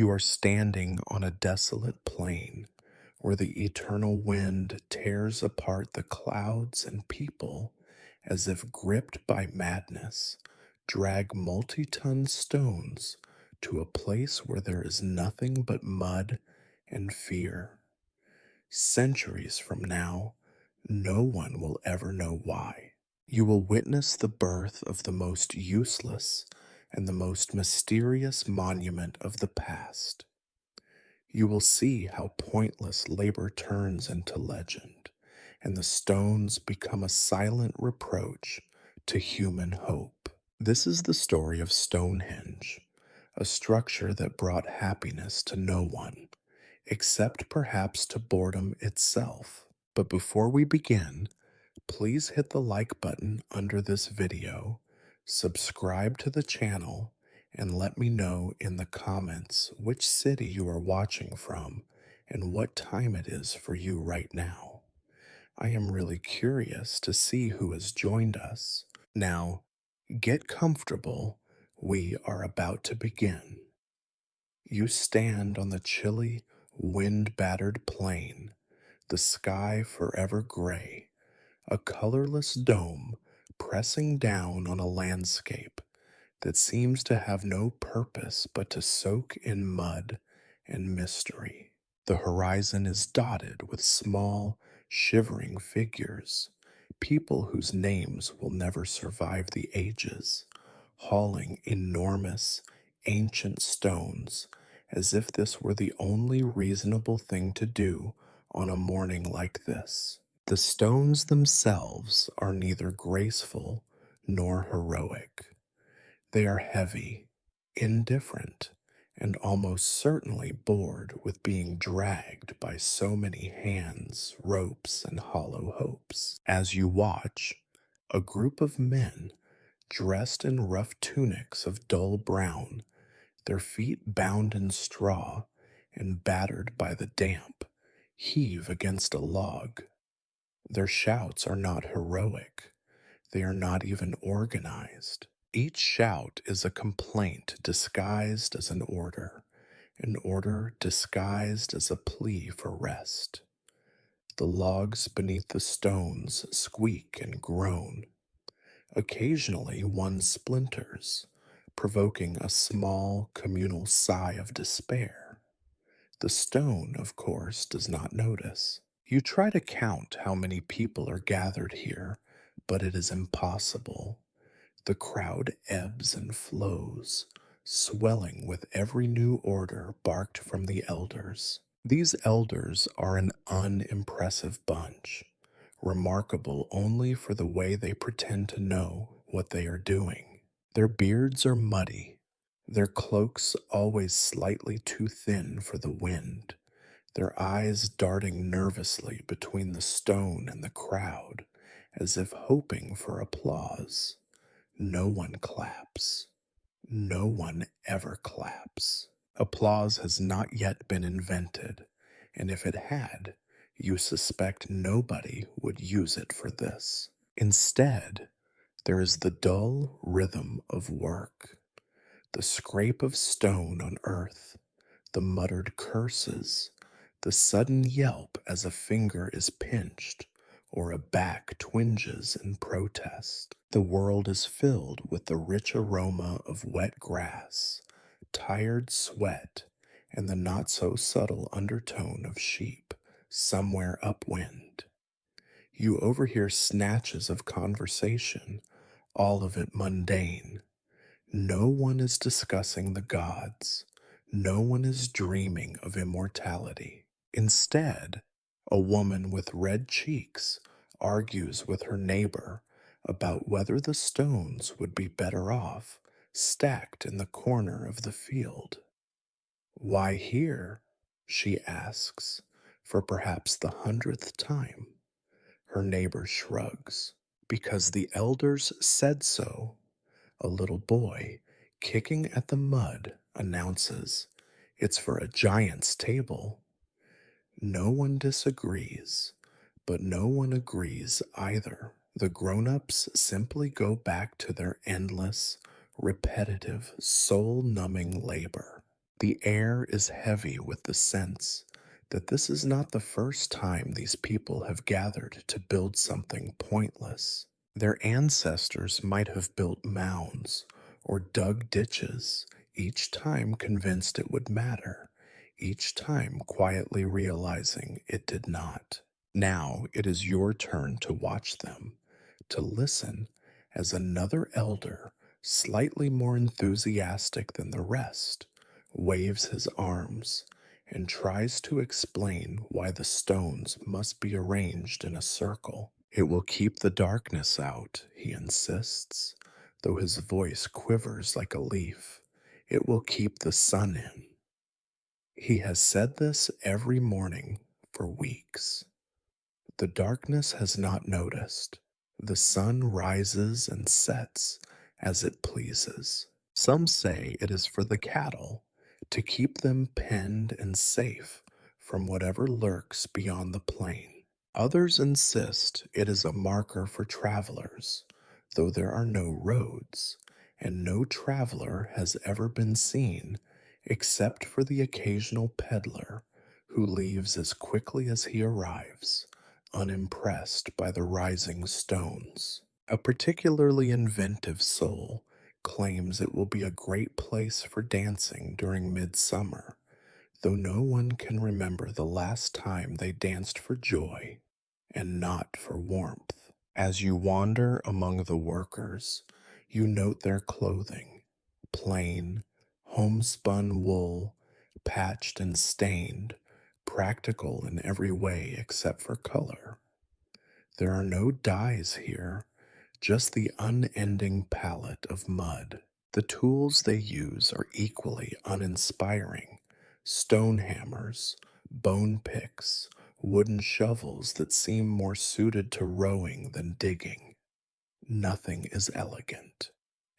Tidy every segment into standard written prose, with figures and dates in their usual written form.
You are standing on a desolate plain where the eternal wind tears apart the clouds and people as if gripped by madness, drag multi-ton stones to a place where there is nothing but mud and fear. Centuries from now, no one will ever know why. You will witness the birth of the most useless and the most mysterious monument of the past. You will see how pointless labor turns into legend, and the stones become a silent reproach to human hope. This is the story of Stonehenge, a structure that brought happiness to no one, except perhaps to boredom itself. But before we begin, please hit the like button under this video, subscribe to the channel, and let me know in the comments which city you are watching from and what time it is for you right now. I am really curious to see who has joined us. Now, get comfortable. We are about to begin. You stand on the chilly, wind-battered plain, the sky forever gray, a colorless dome pressing down on a landscape that seems to have no purpose but to soak in mud and mystery. The horizon is dotted with small, shivering figures, people whose names will never survive the ages, hauling enormous, ancient stones as if this were the only reasonable thing to do on a morning like this. The stones themselves are neither graceful nor heroic. They are heavy, indifferent, and almost certainly bored with being dragged by so many hands, ropes, and hollow hopes. As you watch, a group of men, dressed in rough tunics of dull brown, their feet bound in straw and battered by the damp, heave against a log. Their shouts are not heroic. They are not even organized. Each shout is a complaint disguised as an order disguised as a plea for rest. The logs beneath the stones squeak and groan. Occasionally one splinters, provoking a small communal sigh of despair. The stone, of course, does not notice. You try to count how many people are gathered here, but it is impossible. The crowd ebbs and flows, swelling with every new order barked from the elders. These elders are an unimpressive bunch, remarkable only for the way they pretend to know what they are doing. Their beards are muddy, their cloaks always slightly too thin for the wind, their eyes darting nervously between the stone and the crowd, as if hoping for applause. No one claps. No one ever claps. Applause has not yet been invented, and if it had, you suspect nobody would use it for this. Instead, there is the dull rhythm of work, the scrape of stone on earth, the muttered curses, the sudden yelp as a finger is pinched or a back twinges in protest. The world is filled with the rich aroma of wet grass, tired sweat, and the not so subtle undertone of sheep somewhere upwind. You overhear snatches of conversation, all of it mundane. No one is discussing the gods. No one is dreaming of immortality. Instead, a woman with red cheeks argues with her neighbor about whether the stones would be better off stacked in the corner of the field. Why here? She asks, for perhaps the 100th time. Her neighbor shrugs. Because the elders said so. A little boy, kicking at the mud, announces, "It's for a giant's table." No one disagrees, but no one agrees either. The grown-ups simply go back to their endless, repetitive, soul-numbing labor. The air is heavy with the sense that this is not the first time these people have gathered to build something pointless. Their ancestors might have built mounds or dug ditches, each time convinced it would matter, each time quietly realizing it did not. Now it is your turn to watch them, to listen as another elder, slightly more enthusiastic than the rest, waves his arms and tries to explain why the stones must be arranged in a circle. It will keep the darkness out, he insists, though his voice quivers like a leaf. It will keep the sun in. He has said this every morning for weeks. The darkness has not noticed. The sun rises and sets as it pleases. Some say it is for the cattle, to keep them penned and safe from whatever lurks beyond the plain. Others insist it is a marker for travelers, though there are no roads, and no traveler has ever been seen except for the occasional peddler who leaves as quickly as he arrives, unimpressed by the rising stones. A particularly inventive soul claims it will be a great place for dancing during midsummer, though no one can remember the last time they danced for joy and not for warmth. As you wander among the workers, you note their clothing, plain, homespun wool, patched and stained, practical in every way except for color. There are no dyes here, just the unending palette of mud. The tools they use are equally uninspiring: stone hammers, bone picks, wooden shovels that seem more suited to rowing than digging. Nothing is elegant.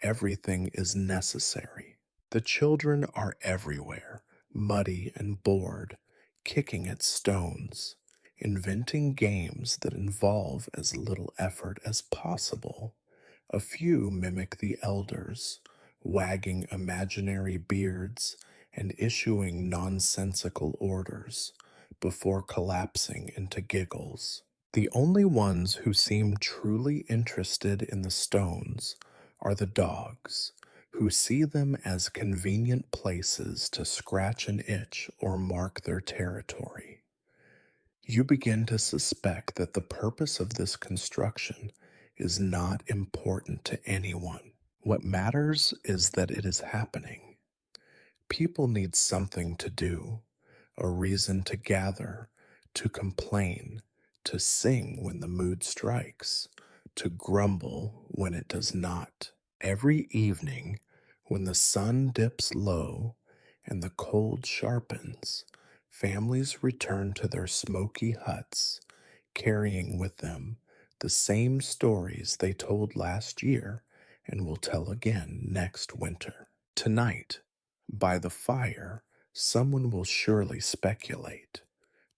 Everything is necessary. The children are everywhere, muddy and bored, kicking at stones, inventing games that involve as little effort as possible. A few mimic the elders, wagging imaginary beards and issuing nonsensical orders before collapsing into giggles. The only ones who seem truly interested in the stones are the dogs, who see them as convenient places to scratch an itch or mark their territory. You begin to suspect that the purpose of this construction is not important to anyone. What matters is that it is happening. People need something to do, a reason to gather, to complain, to sing when the mood strikes, to grumble when it does not. Every evening, when the sun dips low and the cold sharpens, families return to their smoky huts, carrying with them the same stories they told last year and will tell again next winter. Tonight, by the fire, someone will surely speculate.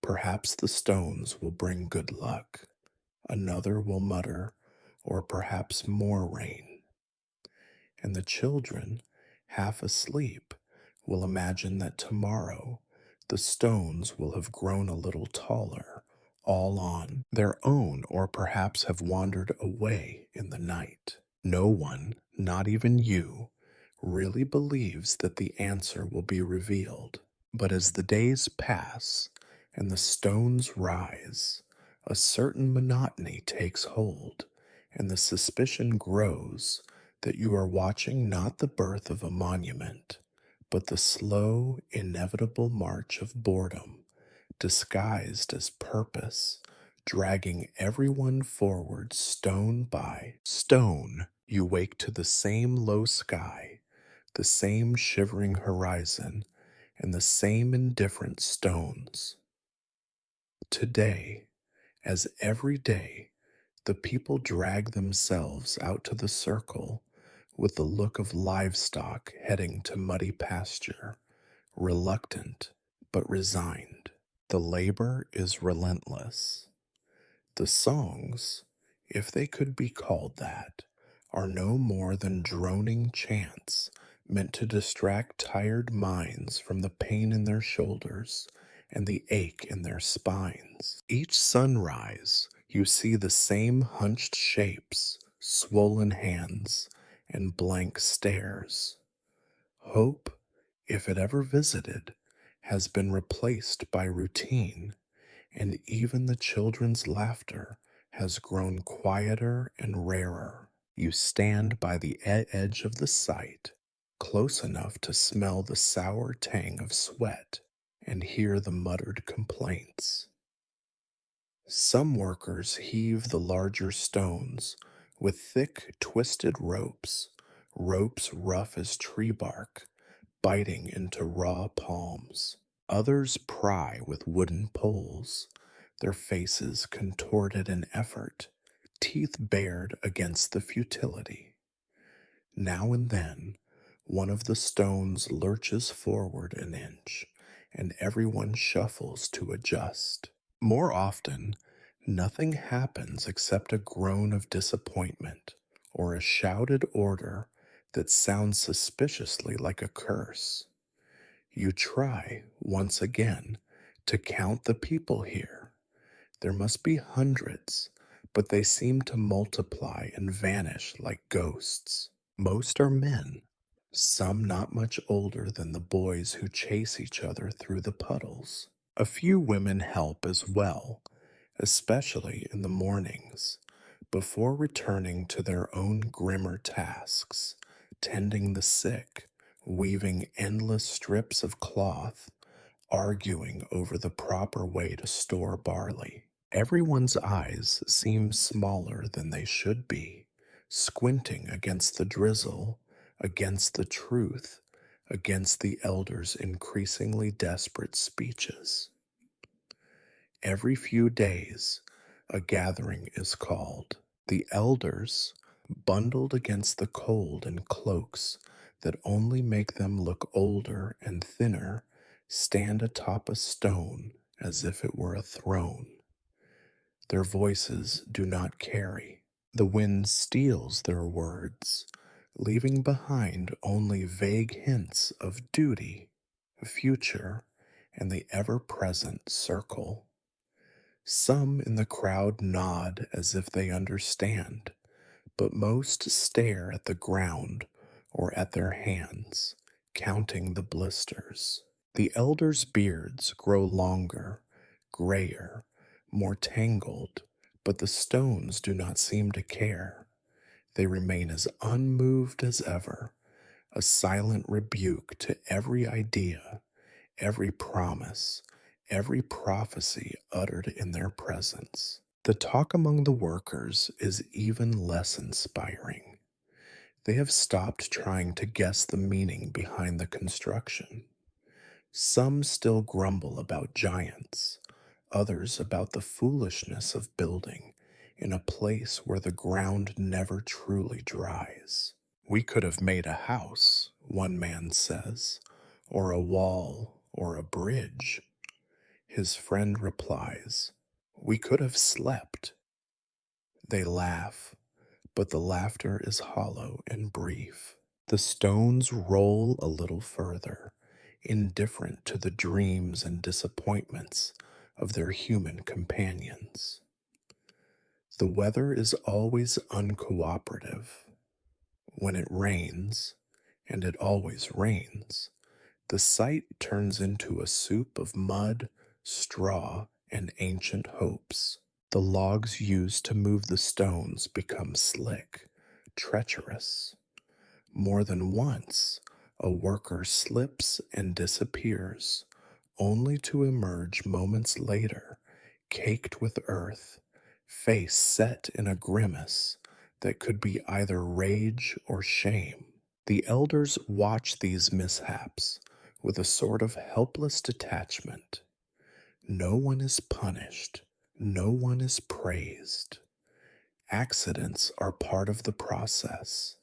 Perhaps the stones will bring good luck. Another will mutter, or perhaps more rain. And the children, half asleep, will imagine that tomorrow the stones will have grown a little taller, all on their own, or perhaps have wandered away in the night. No one, not even you, really believes that the answer will be revealed. But as the days pass and the stones rise, a certain monotony takes hold, and the suspicion grows that you are watching not the birth of a monument, but the slow, inevitable march of boredom, disguised as purpose, dragging everyone forward stone by stone. You wake to the same low sky, the same shivering horizon, and the same indifferent stones. Today, as every day, the people drag themselves out to the circle with the look of livestock heading to muddy pasture, reluctant but resigned. The labor is relentless. The songs, if they could be called that, are no more than droning chants meant to distract tired minds from the pain in their shoulders and the ache in their spines. Each sunrise, you see the same hunched shapes, swollen hands, and blank stares. Hope, if it ever visited, has been replaced by routine, and even the children's laughter has grown quieter and rarer. You stand by the edge of the site, close enough to smell the sour tang of sweat and hear the muttered complaints. Some workers heave the larger stones with thick, twisted ropes, ropes rough as tree bark, biting into raw palms. Others pry with wooden poles, their faces contorted in effort, teeth bared against the futility. Now and then, one of the stones lurches forward an inch, and everyone shuffles to adjust. More often, nothing happens except a groan of disappointment or a shouted order that sounds suspiciously like a curse. You try, once again, to count the people here. There must be hundreds, but they seem to multiply and vanish like ghosts. Most are men, some not much older than the boys who chase each other through the puddles. A few women help as well, especially in the mornings, before returning to their own grimmer tasks, tending the sick, weaving endless strips of cloth, arguing over the proper way to store barley. Everyone's eyes seem smaller than they should be, squinting against the drizzle, against the truth, against the elders' increasingly desperate speeches. Every few days, a gathering is called. The elders, bundled against the cold in cloaks that only make them look older and thinner, stand atop a stone as if it were a throne. Their voices do not carry. The wind steals their words, leaving behind only vague hints of duty, future, and the ever present circle. Some in the crowd nod as if they understand, but most stare at the ground or at their hands, counting the blisters. The elders' beards grow longer, grayer, more tangled, but the stones do not seem to care. They remain as unmoved as ever, a silent rebuke to every idea, every promise, every prophecy uttered in their presence. The talk among the workers is even less inspiring. They have stopped trying to guess the meaning behind the construction. Some still grumble about giants, others about the foolishness of building in a place where the ground never truly dries. We could have made a house, one man says, or a wall, or a bridge. His friend replies, we could have slept. They laugh, but the laughter is hollow and brief. The stones roll a little further, indifferent to the dreams and disappointments of their human companions. The weather is always uncooperative. When it rains, and it always rains, the site turns into a soup of mud, straw, and ancient hopes. The logs used to move the stones become slick, treacherous. More than once, a worker slips and disappears, only to emerge moments later, caked with earth, face set in a grimace that could be either rage or shame. The elders watch these mishaps with a sort of helpless detachment. No one is punished, no one is praised. Accidents are part of the process,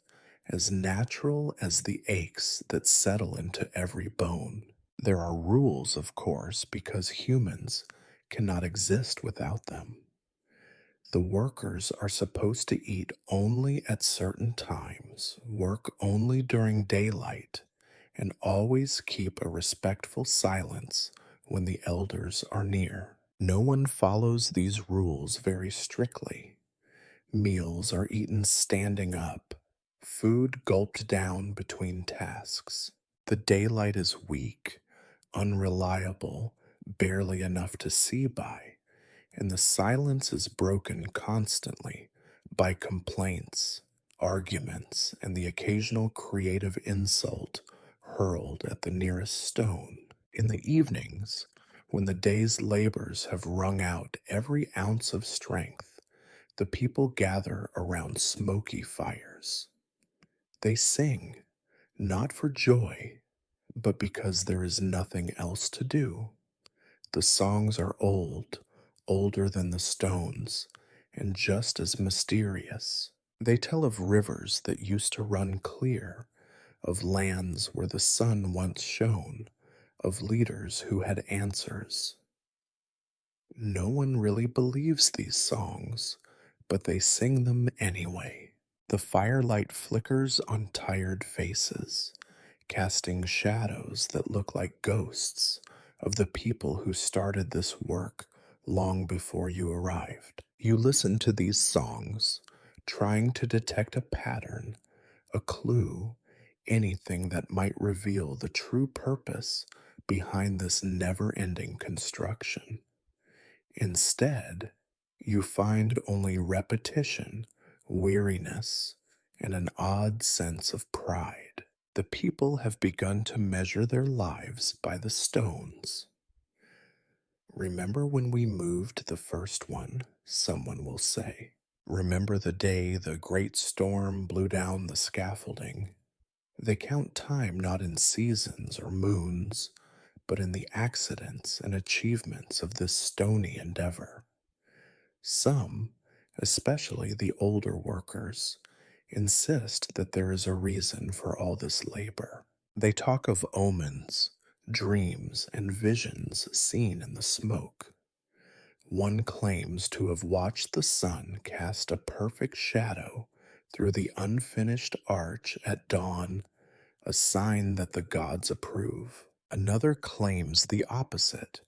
as natural as the aches that settle into every bone. There are rules, of course, because humans cannot exist without them. The workers are supposed to eat only at certain times, work only during daylight, and always keep a respectful silence when the elders are near. No one follows these rules very strictly. Meals are eaten standing up, food gulped down between tasks. The daylight is weak, unreliable, barely enough to see by, and the silence is broken constantly by complaints, arguments, and the occasional creative insult hurled at the nearest stone. In the evenings, when the day's labors have wrung out every ounce of strength, the people gather around smoky fires. They sing, not for joy, but because there is nothing else to do. The songs are old, older than the stones, and just as mysterious. They tell of rivers that used to run clear, of lands where the sun once shone, of leaders who had answers. No one really believes these songs, but they sing them anyway. The firelight flickers on tired faces, casting shadows that look like ghosts of the people who started this work long before you arrived. You listen to these songs, trying to detect a pattern, a clue, anything that might reveal the true purpose behind this never ending construction. Instead, you find only repetition, weariness, and an odd sense of pride. The people have begun to measure their lives by the stones. Remember when we moved the first one, someone will say. Remember the day the great storm blew down the scaffolding. They count time not in seasons or moons, but in the accidents and achievements of this stony endeavor. Some, especially the older workers, insist that there is a reason for all this labor. They talk of omens, dreams, and visions seen in the smoke. One claims to have watched the sun cast a perfect shadow through the unfinished arch at dawn, a sign that the gods approve. Another claims the opposite,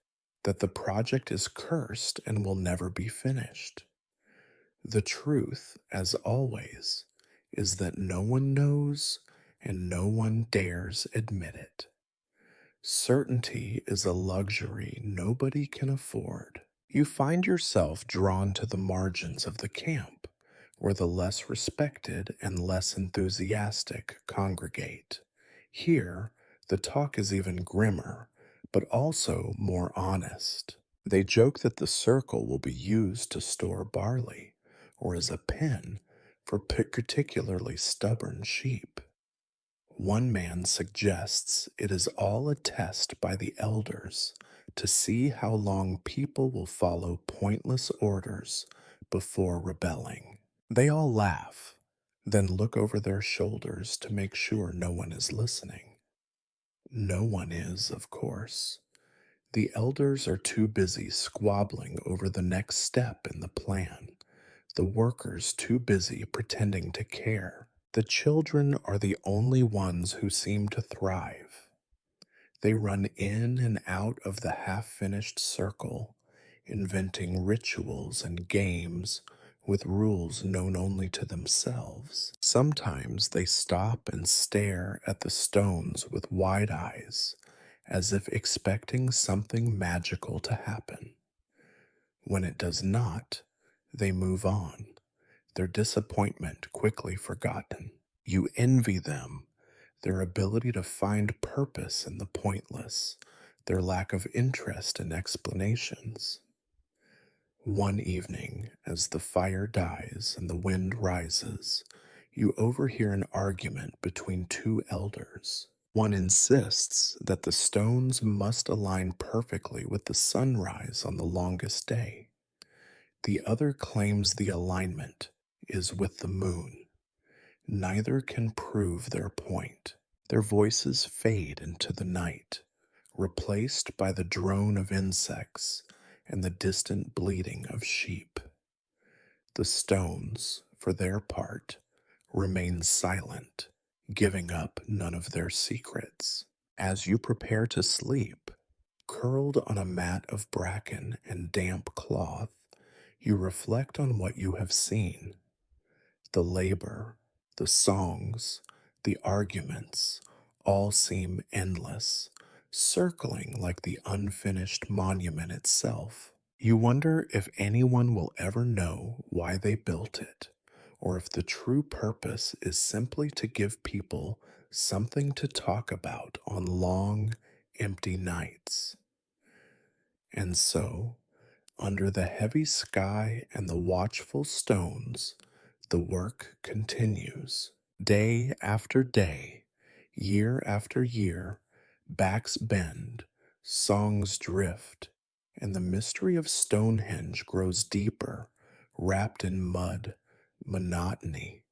that the project is cursed and will never be finished. The truth, as always, is that no one knows and no one dares admit it. Certainty is a luxury nobody can afford. You find yourself drawn to the margins of the camp, where the less respected and less enthusiastic congregate. Here, the talk is even grimmer, but also more honest. They joke that the circle will be used to store barley, or as a pen for particularly stubborn sheep. One man suggests it is all a test by the elders to see how long people will follow pointless orders before rebelling. They all laugh, then look over their shoulders to make sure no one is listening. No one is, of course. The elders are too busy squabbling over the next step in the plan, the workers too busy pretending to care. The children are the only ones who seem to thrive. They run in and out of the half finished circle, inventing rituals and games with rules known only to themselves. Sometimes they stop and stare at the stones with wide eyes, as if expecting something magical to happen. When it does not, they move on, their disappointment quickly forgotten. You envy them, their ability to find purpose in the pointless, their lack of interest in explanations. One evening, as the fire dies and the wind rises, you overhear an argument between two elders. One insists that the stones must align perfectly with the sunrise on the longest day. The other claims the alignment is with the moon. Neither can prove their point. Their voices fade into the night, replaced by the drone of insects and the distant bleating of sheep. The stones, for their part, remain silent, giving up none of their secrets. As you prepare to sleep, curled on a mat of bracken and damp cloth, you reflect on what you have seen. The labor, the songs, the arguments all seem endless, circling like the unfinished monument itself. You wonder if anyone will ever know why they built it, or if the true purpose is simply to give people something to talk about on long, empty nights. And so, under the heavy sky and the watchful stones, the work continues. Day after day, year after year, backs bend, songs drift, and the mystery of Stonehenge grows deeper, wrapped in mud, monotony,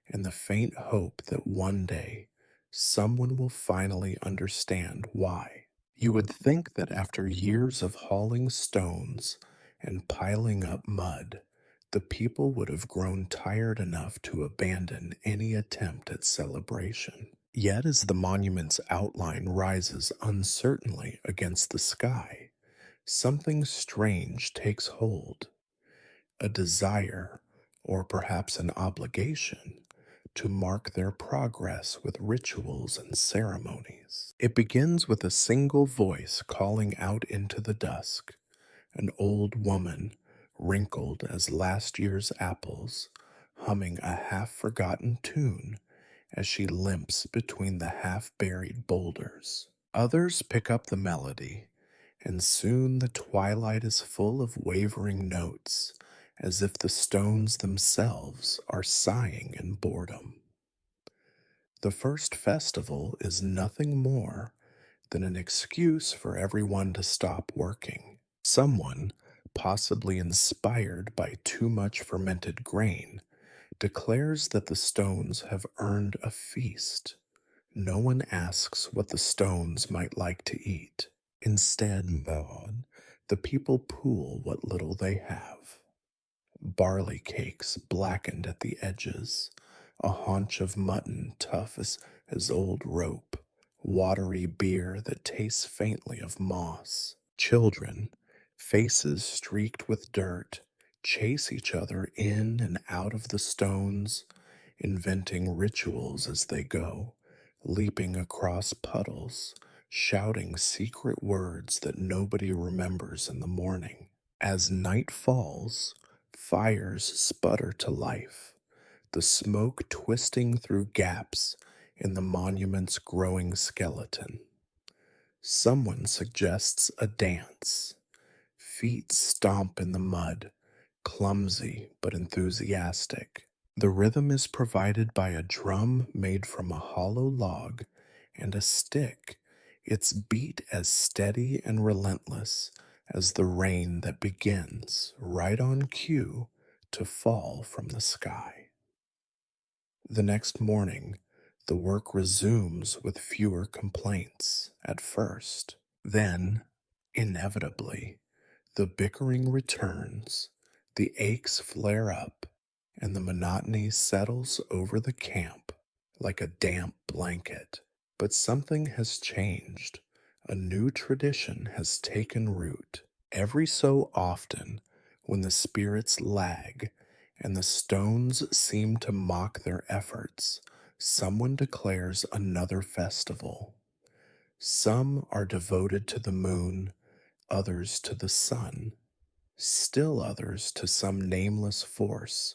and the faint hope that one day someone will finally understand why. You would think that after years of hauling stones and piling up mud, the people would have grown tired enough to abandon any attempt at celebration. Yet, as the monument's outline rises uncertainly against the sky, something strange takes hold, a desire, or perhaps an obligation, to mark their progress with rituals and ceremonies. It begins with a single voice calling out into the dusk, an old woman, wrinkled as last year's apples, humming a half forgotten tune as she limps between the half buried boulders. Others pick up the melody, and soon the twilight is full of wavering notes, as if the stones themselves are sighing in boredom. The first festival is nothing more than an excuse for everyone to stop working. Someone, possibly inspired by too much fermented grain, declares that the stones have earned a feast. No one asks what the stones might like to eat. Instead, the people pool what little they have. Barley cakes blackened at the edges, a haunch of mutton tough as old rope, watery beer that tastes faintly of moss. Children, faces streaked with dirt, chase each other in and out of the stones, inventing rituals as they go, leaping across puddles, shouting secret words that nobody remembers in the morning. As night falls, fires sputter to life, the smoke twisting through gaps in the monument's growing skeleton. Someone suggests a dance. Feet stomp in the mud, clumsy but enthusiastic. The rhythm is provided by a drum made from a hollow log and a stick, its beat as steady and relentless as the rain that begins, right on cue, to fall from the sky. The next morning, the work resumes with fewer complaints at first. Then, inevitably, the bickering returns, the aches flare up, and the monotony settles over the camp like a damp blanket. But something has changed. A new tradition has taken root. Every so often, when the spirits lag and the stones seem to mock their efforts, someone declares another festival. Some are devoted to the moon, others to the sun, still others to some nameless force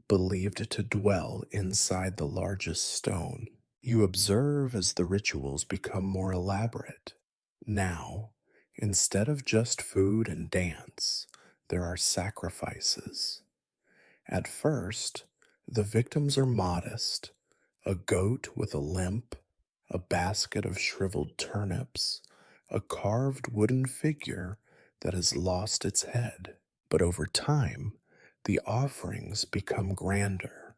believed to dwell inside the largest stone. You observe as the rituals become more elaborate. Now, instead of just food and dance, there are sacrifices. At first, the victims are modest: a goat with a limp, a basket of shriveled turnips, a carved wooden figure that has lost its head. But over time, the offerings become grander,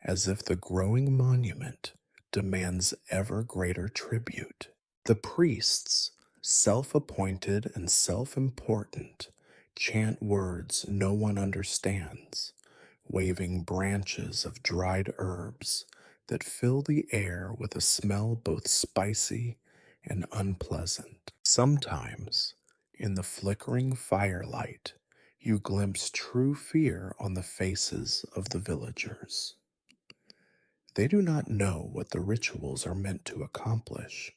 as if the growing monument demands ever greater tribute. The priests, self appointed and self important, chant words no one understands, waving branches of dried herbs that fill the air with a smell both spicy and unpleasant. Sometimes, in the flickering firelight, you glimpse true fear on the faces of the villagers. They do not know what the rituals are meant to accomplish,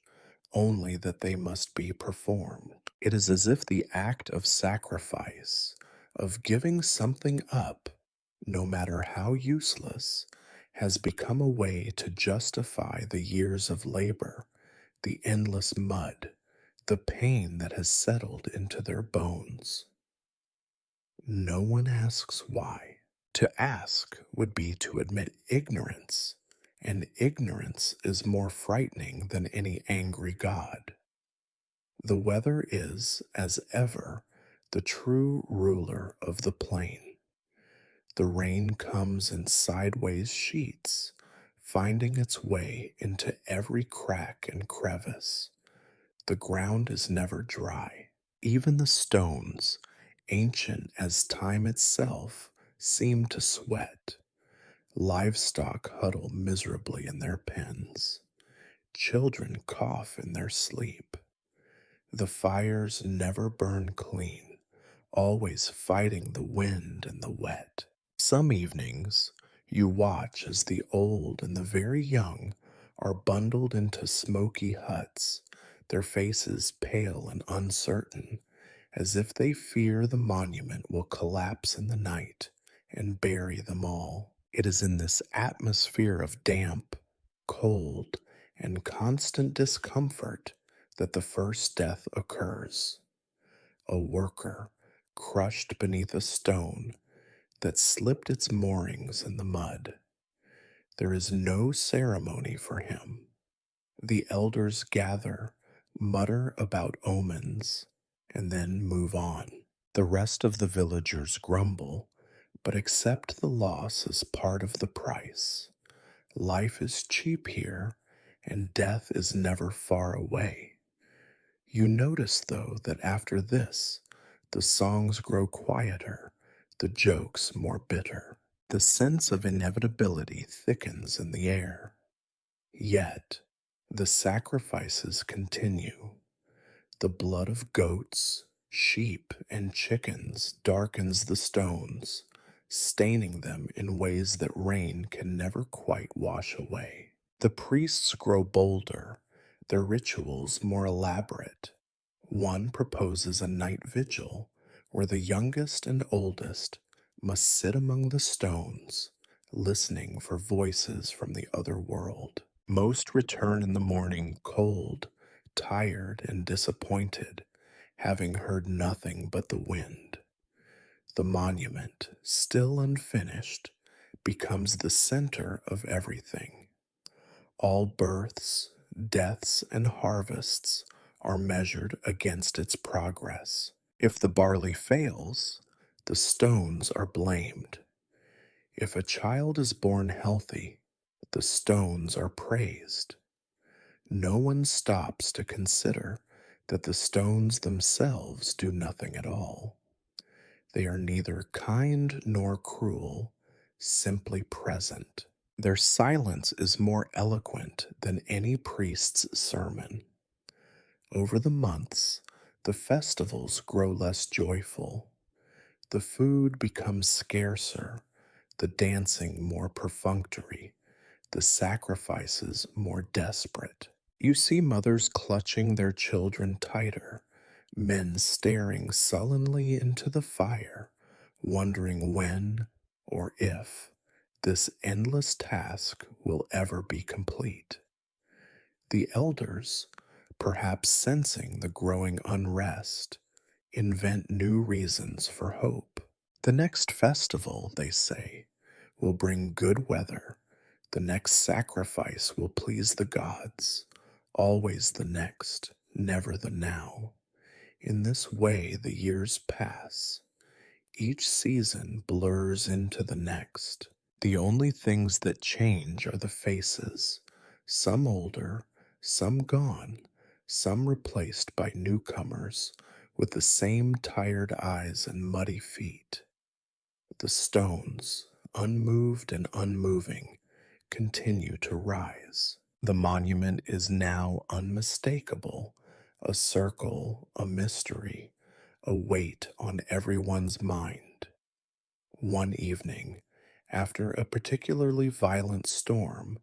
only that they must be performed. It is as if the act of sacrifice, of giving something up, no matter how useless, has become a way to justify the years of labor, the endless mud, the pain that has settled into their bones. No one asks why. To ask would be to admit ignorance, and ignorance is more frightening than any angry god. The weather is, as ever, the true ruler of the plain. The rain comes in sideways sheets, finding its way into every crack and crevice. The ground is never dry. Even the stones, ancient as time itself, seem to sweat. Livestock huddle miserably in their pens. Children cough in their sleep. The fires never burn clean, always fighting the wind and the wet. Some evenings, you watch as the old and the very young are bundled into smoky huts, their faces pale and uncertain, as if they fear the monument will collapse in the night and bury them all. It is in this atmosphere of damp, cold, and constant discomfort that the first death occurs. A worker crushed beneath a stone that slipped its moorings in the mud. There is no ceremony for him. The elders gather, mutter about omens, and then move on. The rest of the villagers grumble, but accept the loss as part of the price. Life is cheap here, and death is never far away. You notice, though, that after this, the songs grow quieter, the jokes more bitter. The sense of inevitability thickens in the air. Yet, the sacrifices continue. The blood of goats, sheep, and chickens darkens the stones, staining them in ways that rain can never quite wash away. The priests grow bolder, their rituals more elaborate. One proposes a night vigil where the youngest and oldest must sit among the stones, listening for voices from the other world. Most return in the morning cold, tired, and disappointed, having heard nothing but the wind. The monument, still unfinished, becomes the center of everything. All births, deaths, and harvests are measured against its progress. If the barley fails, the stones are blamed. If a child is born healthy, the stones are praised. No one stops to consider that the stones themselves do nothing at all. They are neither kind nor cruel, simply present. Their silence is more eloquent than any priest's sermon. Over the months, the festivals grow less joyful. The food becomes scarcer, the dancing more perfunctory, the sacrifices more desperate. You see mothers clutching their children tighter, men staring sullenly into the fire, wondering when or if this endless task will ever be complete. The elders, perhaps sensing the growing unrest, invent new reasons for hope. The next festival, they say, will bring good weather. The next sacrifice will please the gods. Always the next, never the now. In this way, the years pass. Each season blurs into the next. The only things that change are the faces, some older, some gone, some replaced by newcomers with the same tired eyes and muddy feet. The stones, unmoved and unmoving, continue to rise. The monument is now unmistakable, a circle, a mystery, a weight on everyone's mind. One evening, after a particularly violent storm,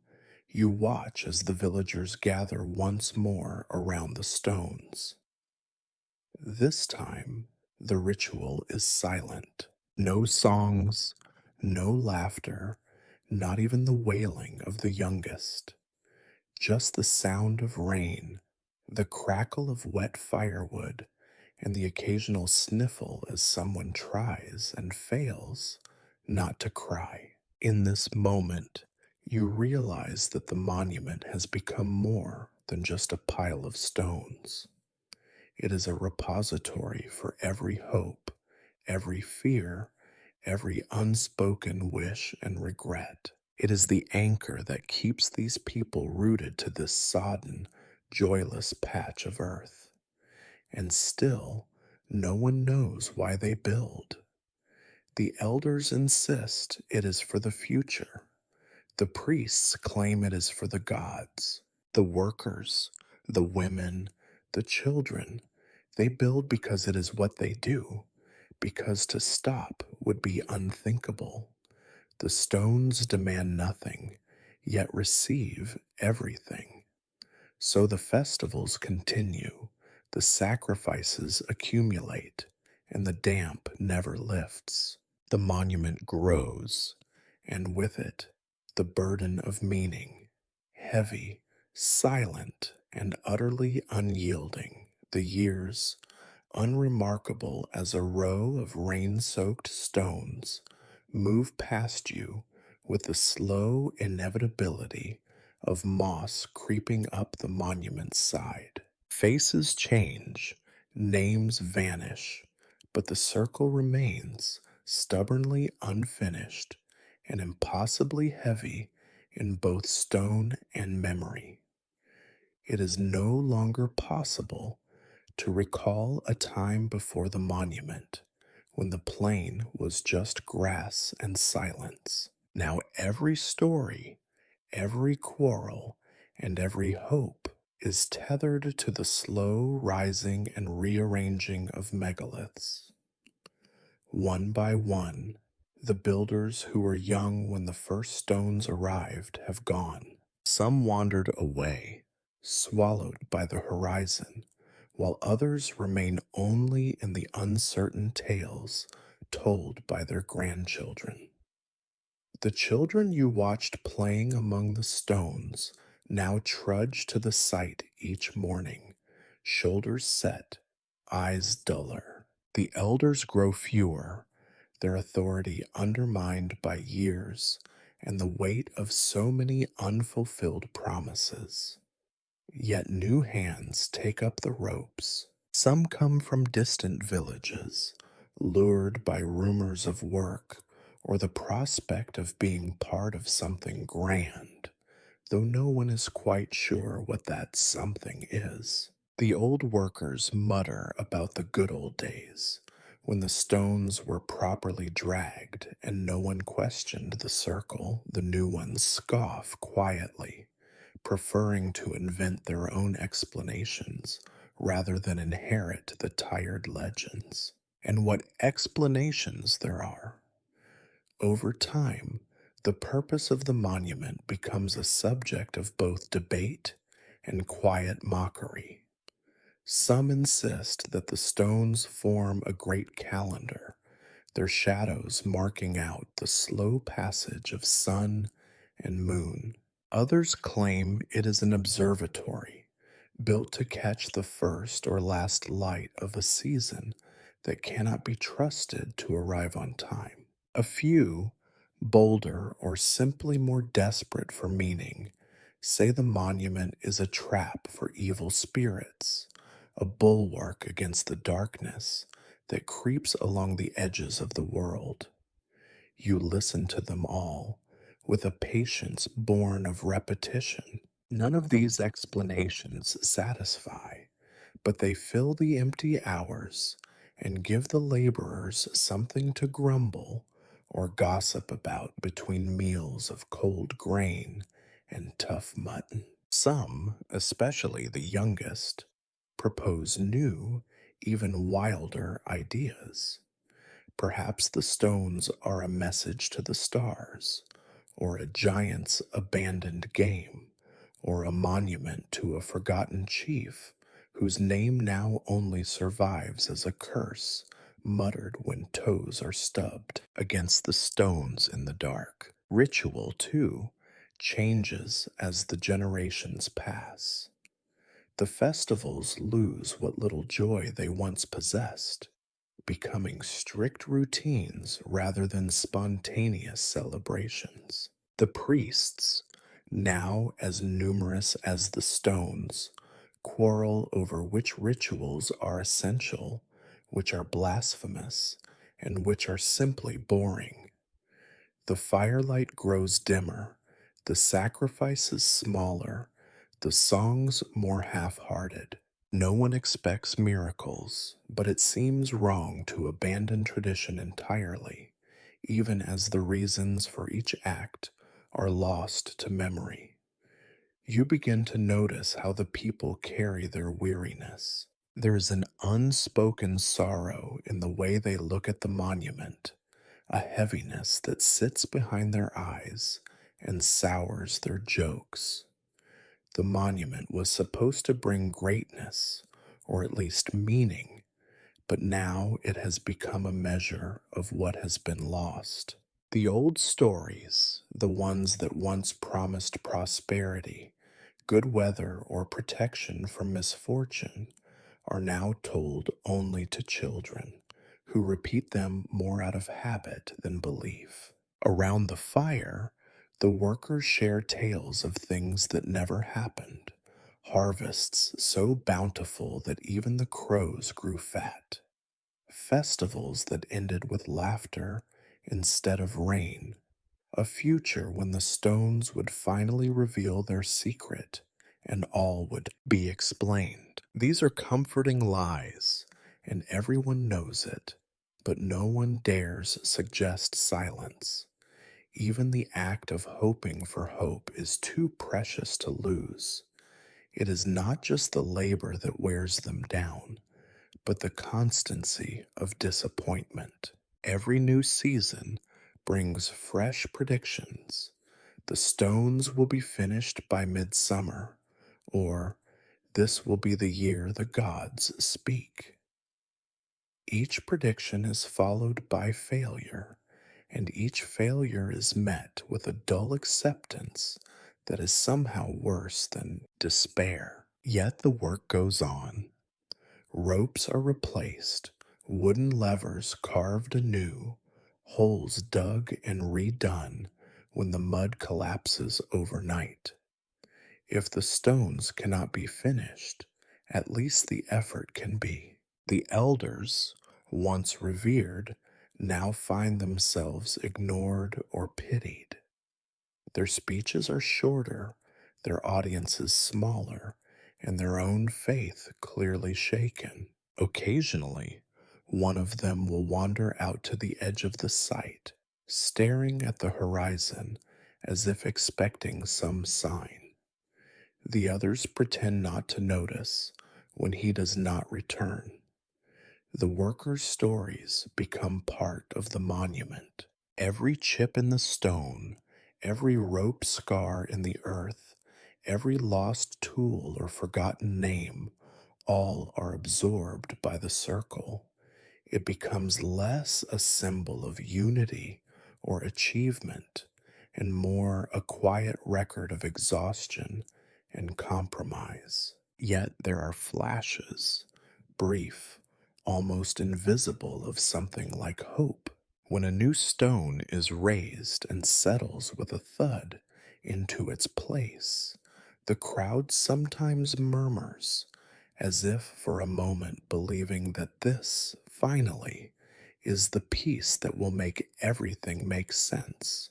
you watch as the villagers gather once more around the stones. This time, the ritual is silent. No songs, no laughter, not even the wailing of the youngest. Just the sound of rain, the crackle of wet firewood, and the occasional sniffle as someone tries and fails not to cry. In this moment, you realize that the monument has become more than just a pile of stones. It is a repository for every hope, every fear, every unspoken wish and regret. It is the anchor that keeps these people rooted to this sodden, joyless patch of earth. And still, no one knows why they build. The elders insist it is for the future. The priests claim it is for the gods. The workers, the women, the children, they build because it is what they do, because to stop would be unthinkable. The stones demand nothing, yet receive everything. So the festivals continue, the sacrifices accumulate, and the damp never lifts. The monument grows, and with it, the burden of meaning, heavy, silent, and utterly unyielding. The years, unremarkable as a row of rain soaked stones, move past you with the slow inevitability of moss creeping up the monument's side. Faces change, names vanish, but the circle remains stubbornly unfinished and impossibly heavy in both stone and memory. It is no longer possible to recall a time before the monument when the plain was just grass and silence. Now every story, every quarrel, and every hope is tethered to the slow rising and rearranging of megaliths. One by one, the builders who were young when the first stones arrived have gone. Some wandered away, swallowed by the horizon, while others remain only in the uncertain tales told by their grandchildren. The children you watched playing among the stones now trudge to the site each morning, shoulders set, eyes duller. The elders grow fewer, their authority undermined by years and the weight of so many unfulfilled promises. Yet new hands take up the ropes. Some come from distant villages, lured by rumors of work or the prospect of being part of something grand, though no one is quite sure what that something is. The old workers mutter about the good old days, when the stones were properly dragged and no one questioned the circle. The new ones scoff quietly, preferring to invent their own explanations rather than inherit the tired legends. And what explanations there are! Over time, the purpose of the monument becomes a subject of both debate and quiet mockery. Some insist that the stones form a great calendar, their shadows marking out the slow passage of sun and moon. Others claim it is an observatory, built to catch the first or last light of a season that cannot be trusted to arrive on time. A few, bolder or simply more desperate for meaning, say the monument is a trap for evil spirits, a bulwark against the darkness that creeps along the edges of the world. You listen to them all with a patience born of repetition. None of these explanations satisfy, but they fill the empty hours and give the laborers something to grumble or gossip about between meals of cold grain and tough mutton. Some, especially the youngest, propose new, even wilder ideas. Perhaps the stones are a message to the stars, or a giant's abandoned game, or a monument to a forgotten chief whose name now only survives as a curse muttered when toes are stubbed against the stones in the dark. Ritual, too, changes as the generations pass. The festivals lose what little joy they once possessed, becoming strict routines rather than spontaneous celebrations. The priests, now as numerous as the stones, quarrel over which rituals are essential, which are blasphemous, and which are simply boring. The firelight grows dimmer, the sacrifices smaller, the songs more half hearted. No one expects miracles, but it seems wrong to abandon tradition entirely, even as the reasons for each act are lost to memory. You begin to notice how the people carry their weariness. There is an unspoken sorrow in the way they look at the monument, a heaviness that sits behind their eyes and sours their jokes. The monument was supposed to bring greatness, or at least meaning, but now it has become a measure of what has been lost. The old stories, the ones that once promised prosperity, good weather, or protection from misfortune, are now told only to children, who repeat them more out of habit than belief. Around the fire, the workers share tales of things that never happened, harvests so bountiful that even the crows grew fat, festivals that ended with laughter instead of rain, a future when the stones would finally reveal their secret and all would be explained. These are comforting lies, and everyone knows it, but no one dares suggest silence. Even the act of hoping for hope is too precious to lose. It is not just the labor that wears them down, but the constancy of disappointment. Every new season brings fresh predictions. The stones will be finished by midsummer, or this will be the year the gods speak. Each prediction is followed by failure, and each failure is met with a dull acceptance that is somehow worse than despair. Yet the work goes on. Ropes are replaced, wooden levers carved anew, holes dug and redone when the mud collapses overnight. If the stones cannot be finished, at least the effort can be. The elders, once revered, now find themselves ignored or pitied. Their speeches are shorter, their audiences smaller, and their own faith clearly shaken. Occasionally, one of them will wander out to the edge of the site, staring at the horizon as if expecting some sign. The others pretend not to notice when he does not return. The workers' stories become part of the monument. Every chip in the stone, every rope scar in the earth, every lost tool or forgotten name, all are absorbed by the circle. It becomes less a symbol of unity or achievement and more a quiet record of exhaustion and compromise. Yet there are flashes, brief, almost invisible, of something like hope. When a new stone is raised and settles with a thud into its place, the crowd sometimes murmurs, as if for a moment believing that this, finally, is the piece that will make everything make sense.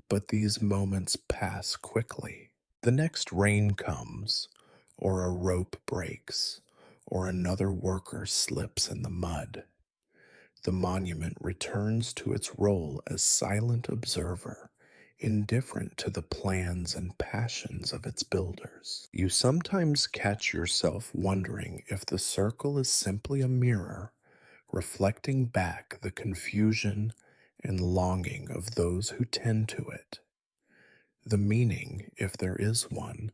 But these moments pass quickly. The next rain comes, or a rope breaks, or another worker slips in the mud. The monument returns to its role as silent observer, indifferent to the plans and passions of its builders. You sometimes catch yourself wondering if the circle is simply a mirror, reflecting back the confusion and longing of those who tend to it. The meaning, if there is one,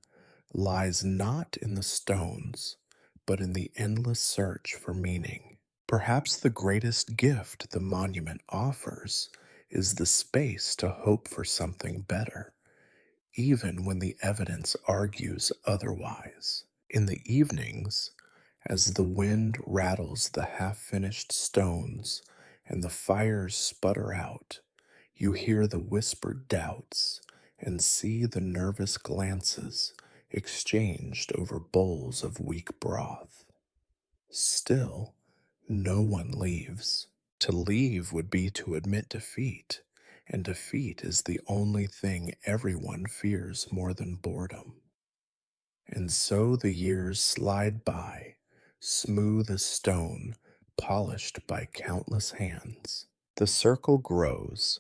lies not in the stones, but in the endless search for meaning. Perhaps the greatest gift the monument offers is the space to hope for something better, even when the evidence argues otherwise. In the evenings, as the wind rattles the half finished stones and the fires sputter out, you hear the whispered doubts and see the nervous glances exchanged over bowls of weak broth. Still, no one leaves. To leave would be to admit defeat, and defeat is the only thing everyone fears more than boredom. And so the years slide by, smooth as stone, polished by countless hands. The circle grows,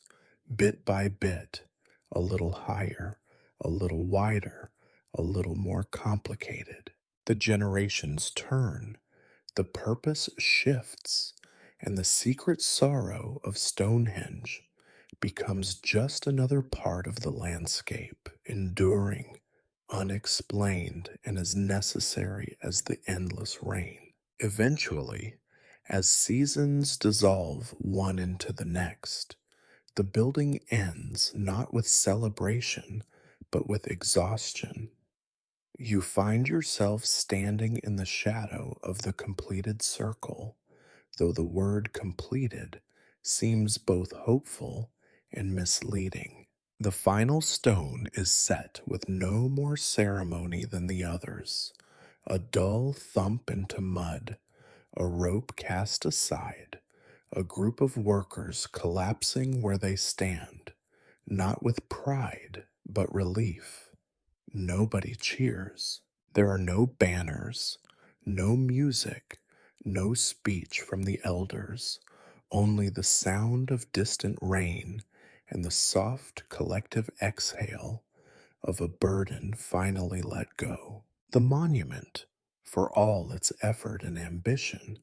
bit by bit, a little higher, a little wider, a little more complicated. The generations turn, the purpose shifts, and the secret sorrow of Stonehenge becomes just another part of the landscape, enduring, unexplained, and as necessary as the endless rain. Eventually, as seasons dissolve one into the next, the building ends not with celebration, but with exhaustion. You find yourself standing in the shadow of the completed circle, though the word completed seems both hopeful and misleading. The final stone is set with no more ceremony than the others. A dull thump into mud, a rope cast aside, a group of workers collapsing where they stand, not with pride, but relief. Nobody cheers. There are no banners, no music, no speech from the elders, only the sound of distant rain and the soft collective exhale of a burden finally let go. The monument, for all its effort and ambition,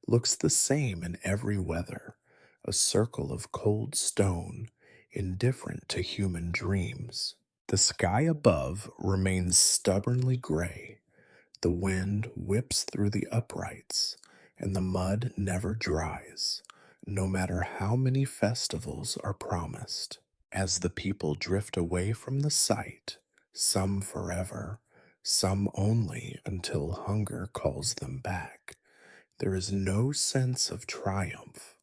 looks the same in every weather, a circle of cold stone, indifferent to human dreams. The sky above remains stubbornly gray. The wind whips through the uprights, and the mud never dries, no matter how many festivals are promised. As the people drift away from the site, some forever, some only until hunger calls them back, there is no sense of triumph,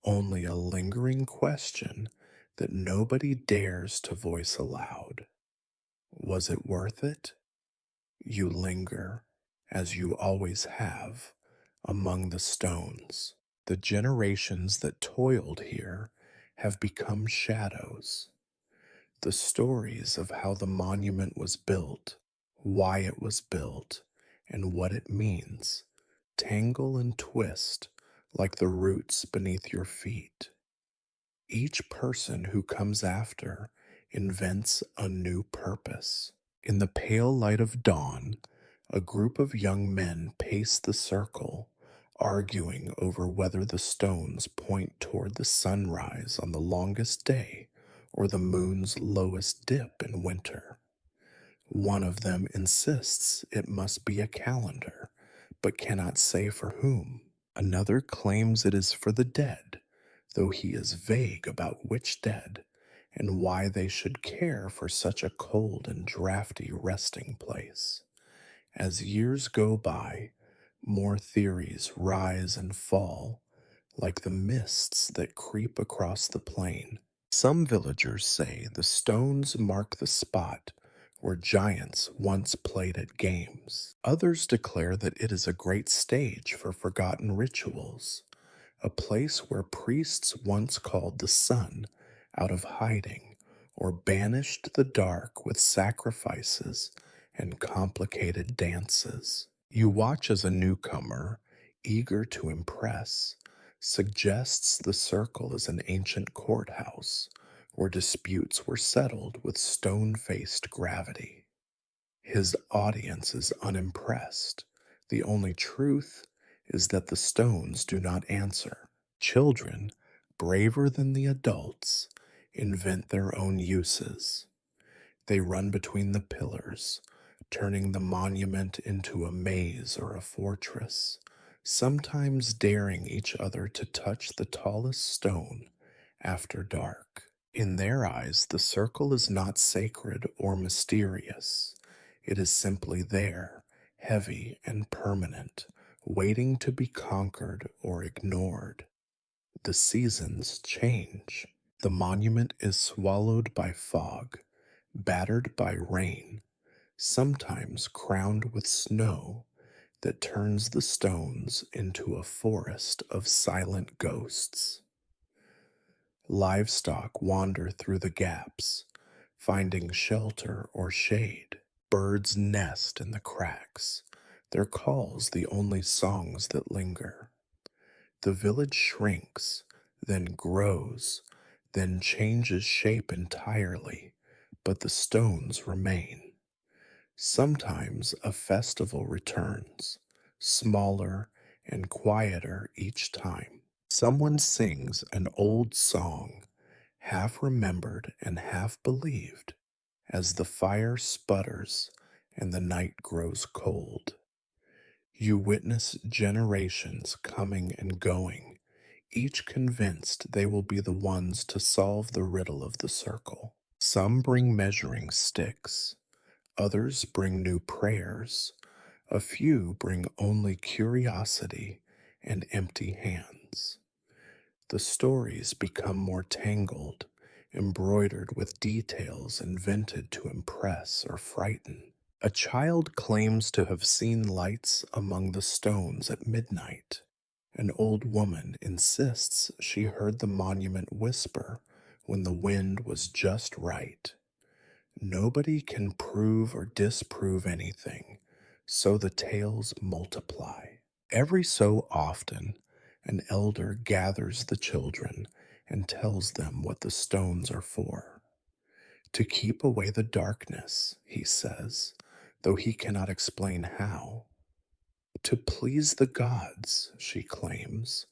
only a lingering question that nobody dares to voice aloud. Was it worth it? You linger, as you always have, among the stones. The generations that toiled here have become shadows. The stories of how the monument was built, why it was built, and what it means tangle and twist like the roots beneath your feet. Each person who comes after invents a new purpose. In the pale light of dawn, a group of young men pace the circle, arguing over whether the stones point toward the sunrise on the longest day or the moon's lowest dip in winter. One of them insists it must be a calendar, but cannot say for whom. Another claims it is for the dead, though he is vague about which dead and why they should care for such a cold and drafty resting place. As years go by, more theories rise and fall, like the mists that creep across the plain. Some villagers say the stones mark the spot where giants once played at games. Others declare that it is a great stage for forgotten rituals, a place where priests once called the sun out of hiding or banished the dark with sacrifices and complicated dances. You watch as a newcomer, eager to impress, suggests the circle is an ancient courthouse where disputes were settled with stone faced gravity. His audience is unimpressed. The only truth is that the stones do not answer. Children, braver than the adults, invent their own uses. They run between the pillars, turning the monument into a maze or a fortress, sometimes daring each other to touch the tallest stone after dark. In their eyes, the circle is not sacred or mysterious. It is simply there, heavy and permanent, waiting to be conquered or ignored. The seasons change. The monument is swallowed by fog, battered by rain, sometimes crowned with snow that turns the stones into a forest of silent ghosts. Livestock wander through the gaps, finding shelter or shade. Birds nest in the cracks, their calls the only songs that linger. The village shrinks, then grows, then changes shape entirely, but the stones remain. Sometimes a festival returns, smaller and quieter each time. Someone sings an old song, half remembered and half believed, as the fire sputters and the night grows cold. You witness generations coming and going, each convinced they will be the ones to solve the riddle of the circle. Some bring measuring sticks, others bring new prayers, a few bring only curiosity and empty hands. The stories become more tangled, embroidered with details invented to impress or frighten. A child claims to have seen lights among the stones at midnight. An old woman insists she heard the monument whisper when the wind was just right. Nobody can prove or disprove anything, so the tales multiply. Every so often, an elder gathers the children and tells them what the stones are for. To keep away the darkness, he says, though he cannot explain how. To please the gods, she claims,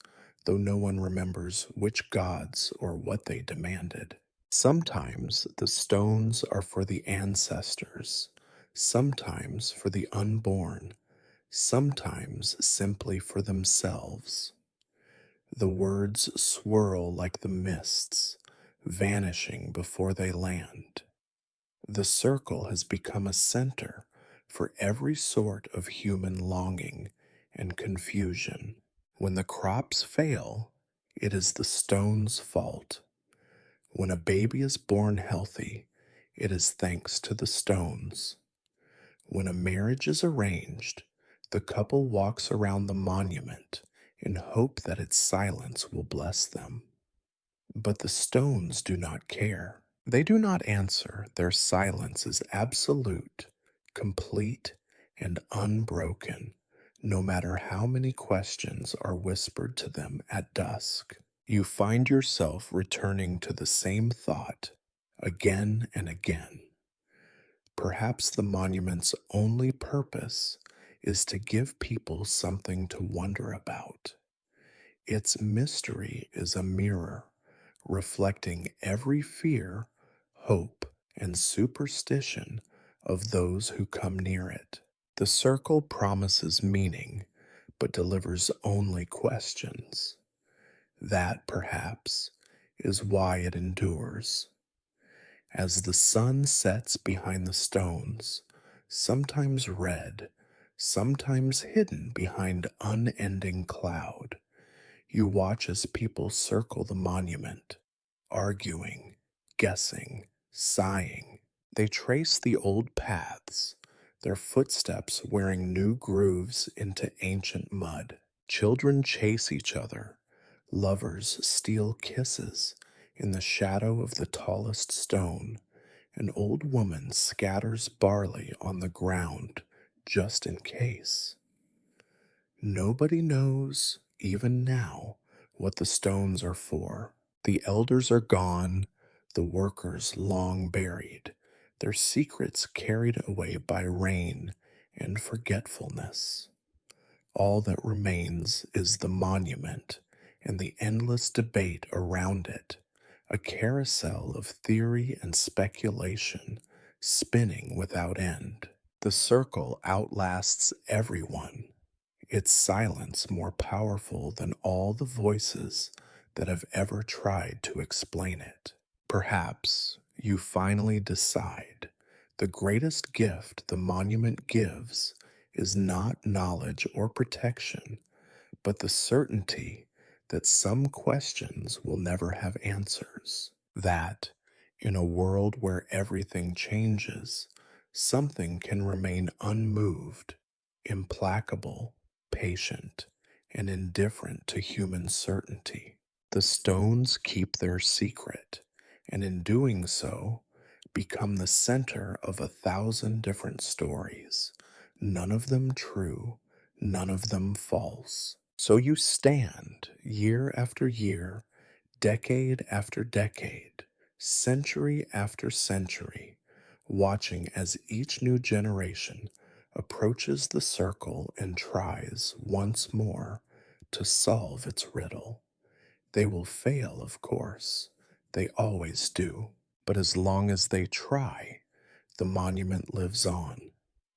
though no one remembers which gods or what they demanded. Sometimes the stones are for the ancestors, sometimes for the unborn, sometimes simply for themselves. The words swirl like the mists, vanishing before they land. The circle has become a center for every sort of human longing and confusion. When the crops fail, it is the stone's fault. When a baby is born healthy, it is thanks to the stones. When a marriage is arranged, the couple walks around the monument in hope that its silence will bless them. But the stones do not care. They do not answer. Their silence is absolute, complete, and unbroken, no matter how many questions are whispered to them at dusk. You find yourself returning to the same thought again and again. Perhaps the monument's only purpose is to give people something to wonder about. Its mystery is a mirror, reflecting every fear, hope, and superstition of those who come near it. The circle promises meaning, but delivers only questions. That, perhaps, is why it endures. As the sun sets behind the stones, sometimes red, sometimes hidden behind unending cloud, you watch as people circle the monument, arguing, guessing, sighing. They trace the old paths, their footsteps wearing new grooves into ancient mud. Children chase each other, lovers steal kisses in the shadow of the tallest stone. An old woman scatters barley on the ground just in case. Nobody knows, even now, what the stones are for. The elders are gone, the workers long buried, their secrets carried away by rain and forgetfulness. All that remains is the monument and the endless debate around it, a carousel of theory and speculation spinning without end. The circle outlasts everyone, its silence more powerful than all the voices that have ever tried to explain it. Perhaps you finally decide the greatest gift the monument gives is not knowledge or protection, but the certainty that some questions will never have answers. That, in a world where everything changes, something can remain unmoved, implacable, patient, and indifferent to human certainty. The stones keep their secret, and in doing so, become the center of 1,000 different stories, none of them true, none of them false. So you stand year after year, decade after decade, century after century, watching as each new generation approaches the circle and tries once more to solve its riddle. They will fail, of course. They always do. But as long as they try, the monument lives on,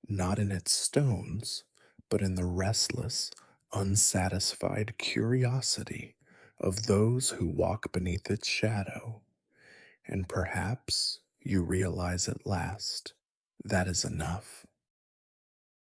not in its stones, but in the restless, unsatisfied curiosity of those who walk beneath its shadow. And perhaps you realize at last that is enough.